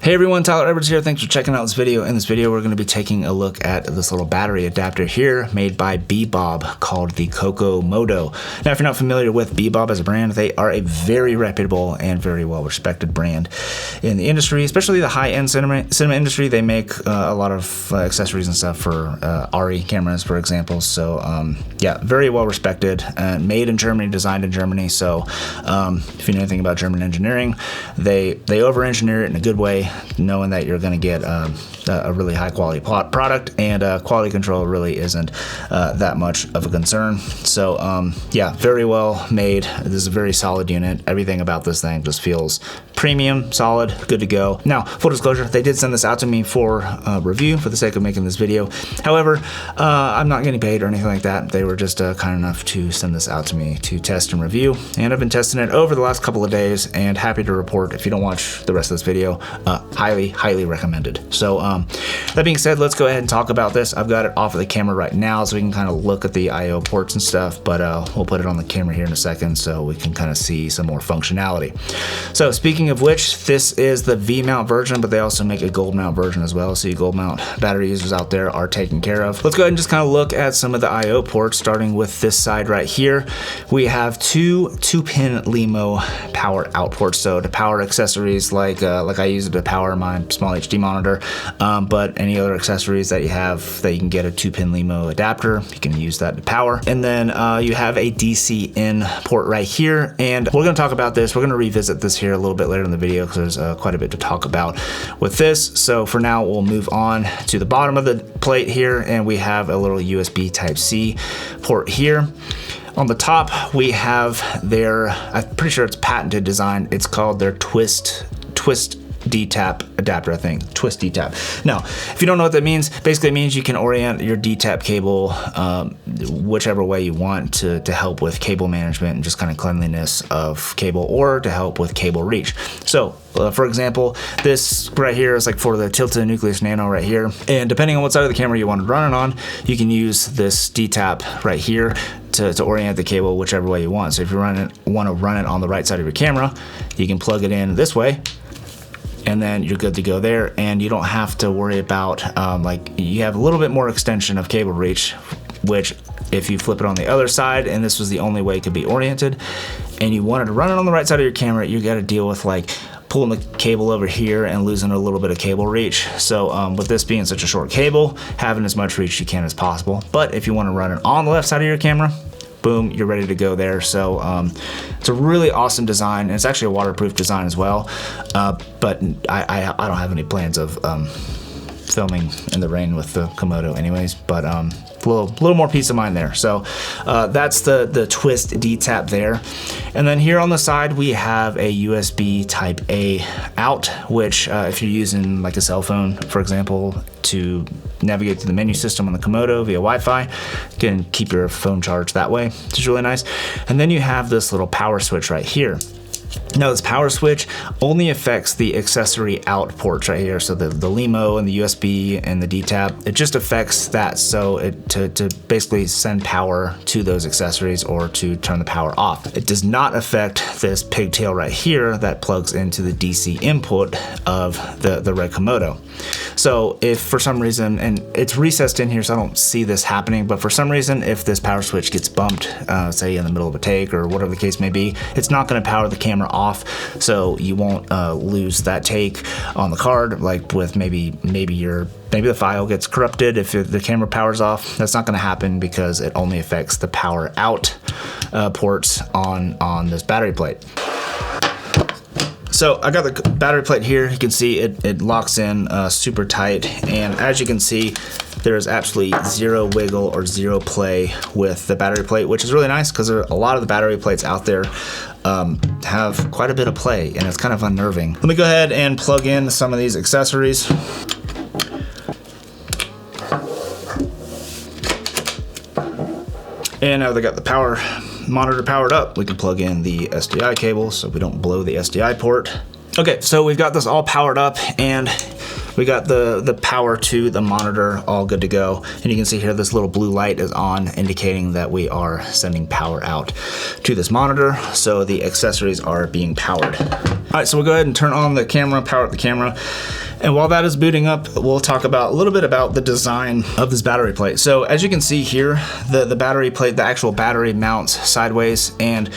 Hey everyone, Tyler Edwards here. Thanks for checking out this video. In this video, we're going to be taking a look at this little battery adapter here made by Bebob called the Coco-Modo. Now, if you're not familiar with Bebob as a brand, they are a very reputable and very well-respected brand in the industry, especially the high-end cinema industry. They make a lot of accessories and stuff for RE cameras, for example. So, yeah, very well-respected, made in Germany, designed in Germany. So, if you know anything about German engineering, they over-engineer it in a good way, knowing that you're going to get a really high quality product, and quality control really isn't that much of a concern. So yeah, very well made. This is a very solid unit. Everything about this thing just feels premium, solid, good to go. Now, full disclosure, they did send this out to me for review for the sake of making this video. However, I'm not getting paid or anything like that. They were just kind enough to send this out to me to test and review, and I've been testing it over the last couple of days, and happy to report, if you don't watch the rest of this video, highly recommended. So that being said, let's go ahead and talk about this. I've got it off of the camera right now so we can kind of look at the IO ports and stuff, but we'll put it on the camera here in a second so we can kind of see some more functionality. So speaking of which, this is the V-mount version, but they also make a gold mount version as well, so you gold mount battery users out there are taken care of. Let's go ahead and just kind of look at some of the IO ports, starting with this side right here. We have two 2-pin LEMO power out ports, so to power accessories like I use it to power my small HD monitor, but any other accessories that you have that you can get a 2-pin LEMO adapter, you can use that to power. And then you have a DC in port right here, and we're going to talk about this. We're going to revisit this here a little bit later in the video because there's quite a bit to talk about with this. So for now, we'll move on to the bottom of the plate here, and we have a little USB Type-C port here. On the top, we have their, I'm pretty sure it's patented design. It's called their twist D-tap adapter, I think. Twist D-tap. Now, if you don't know what that means, basically it means you can orient your D-tap cable whichever way you want to help with cable management and just kind of cleanliness of cable, or to help with cable reach. So, for example, this right here is like for the tilted nucleus nano right here, and depending on what side of the camera you want to run it on, you can use this D-tap right here to orient the cable whichever way you want. So if you want to run it on the right side of your camera, you can plug it in this way, and then you're good to go there, and you don't have to worry about like, you have a little bit more extension of cable reach, which if you flip it on the other side and this was the only way it could be oriented and you wanted to run it on the right side of your camera, you got to deal with like pulling the cable over here and losing a little bit of cable reach. So with this being such a short cable, having as much reach you can as possible. But if you want to run it on the left side of your camera, boom, you're ready to go there. So it's a really awesome design, and it's actually a waterproof design as well. But I don't have any plans of filming in the rain with the Komodo anyways, but a little more peace of mind there. So that's the twist D-tap there. And then here on the side, we have a USB Type A out, which if you're using like a cell phone, for example, to navigate through the menu system on the Komodo via Wi-Fi, you can keep your phone charged that way, which is really nice. And then you have this little power switch right here. Now, this power switch only affects the accessory out ports right here. So the LEMO and the USB and the D-tap, it just affects that. So to basically send power to those accessories or to turn the power off. It does not affect this pigtail right here that plugs into the DC input of the red Komodo. So if for some reason, and it's recessed in here so I don't see this happening, but for some reason, if this power switch gets bumped, say in the middle of a take or whatever the case may be, it's not going to power the camera off, so you won't lose that take on the card, like with maybe the file gets corrupted if the camera powers off. That's not going to happen because it only affects the power out ports on this battery plate. So I got the battery plate here. You can see it locks in super tight, and as you can see, there is absolutely zero wiggle or zero play with the battery plate, which is really nice because a lot of the battery plates out there have quite a bit of play, and it's kind of unnerving. Let me go ahead and plug in some of these accessories. And now they got the power monitor powered up, we can plug in the SDI cable so we don't blow the SDI port. Okay, so we've got this all powered up, and we got the power to the monitor all good to go. And you can see here this little blue light is on, indicating that we are sending power out to this monitor. So the accessories are being powered. All right, so we'll go ahead and turn on the camera, power up the camera. And while that is booting up, we'll talk about a little bit about the design of this battery plate. So as you can see here, the battery plate, the actual battery mounts sideways, and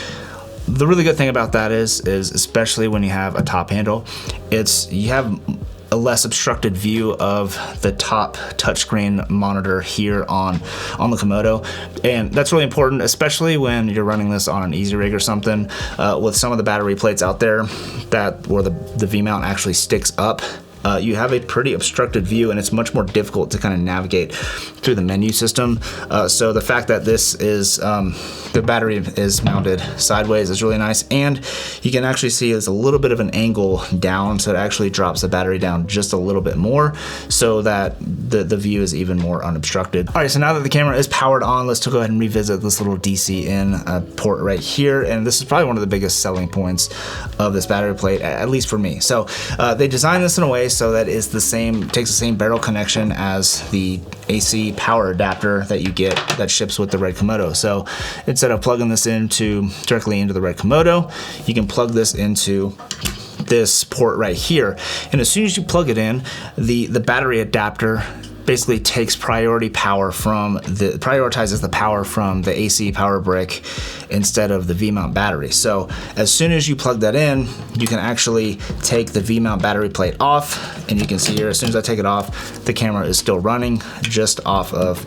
the really good thing about that is especially when you have a top handle, you have a less obstructed view of the top touchscreen monitor here on the Komodo. And that's really important, especially when you're running this on an easy rig or something, with some of the battery plates out there where the V-mount actually sticks up. You have a pretty obstructed view, and it's much more difficult to kind of navigate through the menu system. So the fact that this is, the battery is mounted sideways is really nice, and you can actually see there's a little bit of an angle down, so it actually drops the battery down just a little bit more so that the view is even more unobstructed. All right, so now that the camera is powered on, let's go ahead and revisit this little DC in port right here, and this is probably one of the biggest selling points of this battery plate, at least for me. So they designed this in a way so that is takes the same barrel connection as the AC power adapter that you get that ships with the red Komodo. So instead of plugging this directly into the red Komodo, you can plug this into this port right here. And as soon as you plug it in, the battery adapter basically prioritizes the power from the AC power brick instead of the V-mount battery. So as soon as you plug that in, you can actually take the V-mount battery plate off, and you can see here, as soon as I take it off, the camera is still running just off of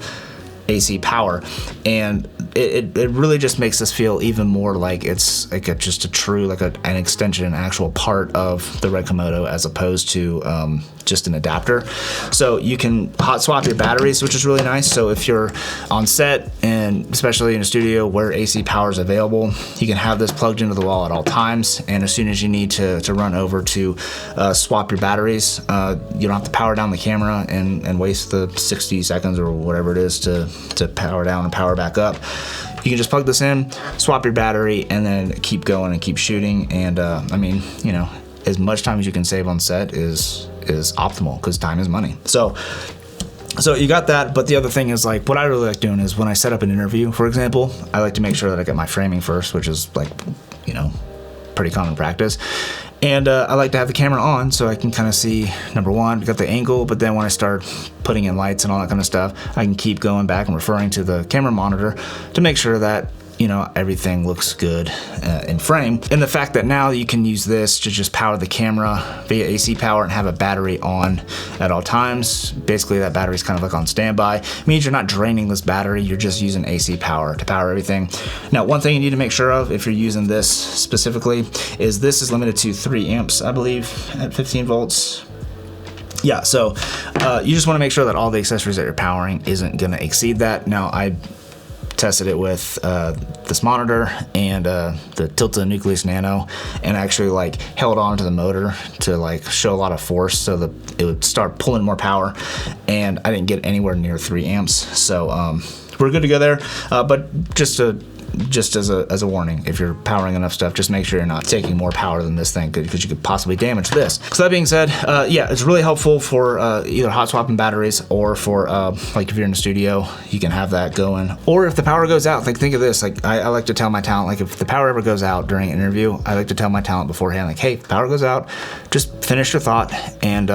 AC power. And it really just makes this feel even more like it's like just a true, like an extension, an actual part of the red Komodo, as opposed to just an adapter. So you can hot swap your batteries, which is really nice. So if you're on set, and especially in a studio where AC power is available, you can have this plugged into the wall at all times. And as soon as you need to run over to swap your batteries, you don't have to power down the camera and waste the 60 seconds or whatever it is to power down and power back up. You can just plug this in, swap your battery, and then keep going and keep shooting. And I mean, you know, as much time as you can save on set is optimal, because time is money. So you got that, but the other thing is, like, what I really like doing is when I set up an interview, for example, I like to make sure that I get my framing first, which is, like, you know, pretty common practice. And I like to have the camera on so I can kind of see, number one, got the angle, but then when I start putting in lights and all that kind of stuff, I can keep going back and referring to the camera monitor to make sure that, you know, everything looks good in frame. And the fact that now you can use this to just power the camera via AC power and have a battery on at all times. Basically, that battery's kind of like on standby. It means you're not draining this battery, you're just using AC power to power everything. Now, one thing you need to make sure of if you're using this specifically is this is limited to 3 amps, I believe, at 15 volts. Yeah, so you just want to make sure that all the accessories that you're powering isn't going to exceed that. Now, I tested it with this monitor and the Tilta Nucleus Nano, and actually like held on to the motor to like show a lot of force so that it would start pulling more power, and I didn't get anywhere near 3 amps. So we're good to go there, but just as a warning, if you're powering enough stuff, just make sure you're not taking more power than this thing, because you could possibly damage this. So that being said, yeah, it's really helpful for either hot swapping batteries, or for like if you're in a studio, you can have that going. Or if the power goes out, like think of this, like I like to tell my talent, like if the power ever goes out during an interview, I like to tell my talent beforehand, like, hey, if the power goes out, just finish your thought, and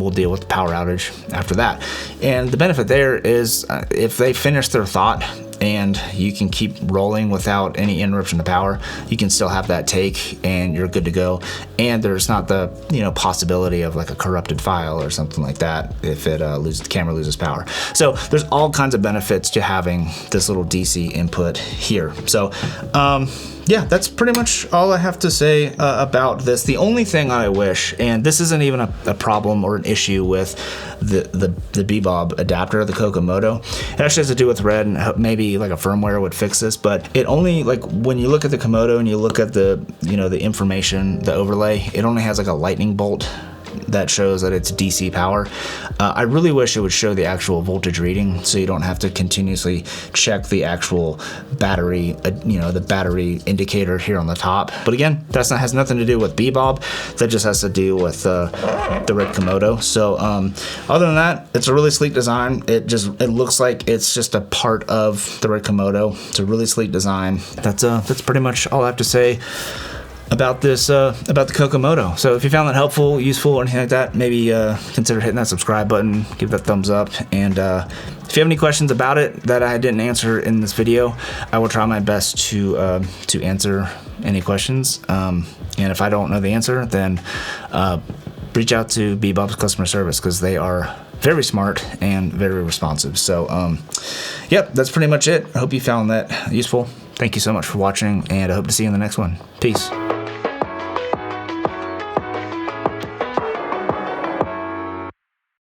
we'll deal with the power outage after that. And the benefit there is if they finish their thought and you can keep rolling without any interruption to power, you can still have that take and you're good to go. And there's not the, you know, possibility of like a corrupted file or something like that if it the camera loses power. So there's all kinds of benefits to having this little DC input here. So yeah, that's pretty much all I have to say about this. The only thing I wish, and this isn't even a problem or an issue with the Bebob adapter, the Coco-Modo. It actually has to do with red, and maybe like a firmware would fix this, but it only, like when you look at the Komodo and you look at the, you know, the information, the overlay, it only has like a lightning bolt that shows that it's DC power. I really wish it would show the actual voltage reading, so you don't have to continuously check the actual battery, the battery indicator here on the top. But again, has nothing to do with Bebob. That just has to do with the red Komodo. So other than that, it's a really sleek design. It looks like it's just a part of the red Komodo. It's a really sleek design. That's pretty much all I have to say about this, about the Koco-Modo. So if you found that helpful, useful, or anything like that, maybe consider hitting that subscribe button, give that thumbs up, and if you have any questions about it that I didn't answer in this video, I will try my best to answer any questions. And if I don't know the answer, then reach out to Bebob's customer service, because they are very smart and very responsive. So yep, that's pretty much it. I hope you found that useful. Thank you so much for watching, and I hope to see you in the next one. Peace.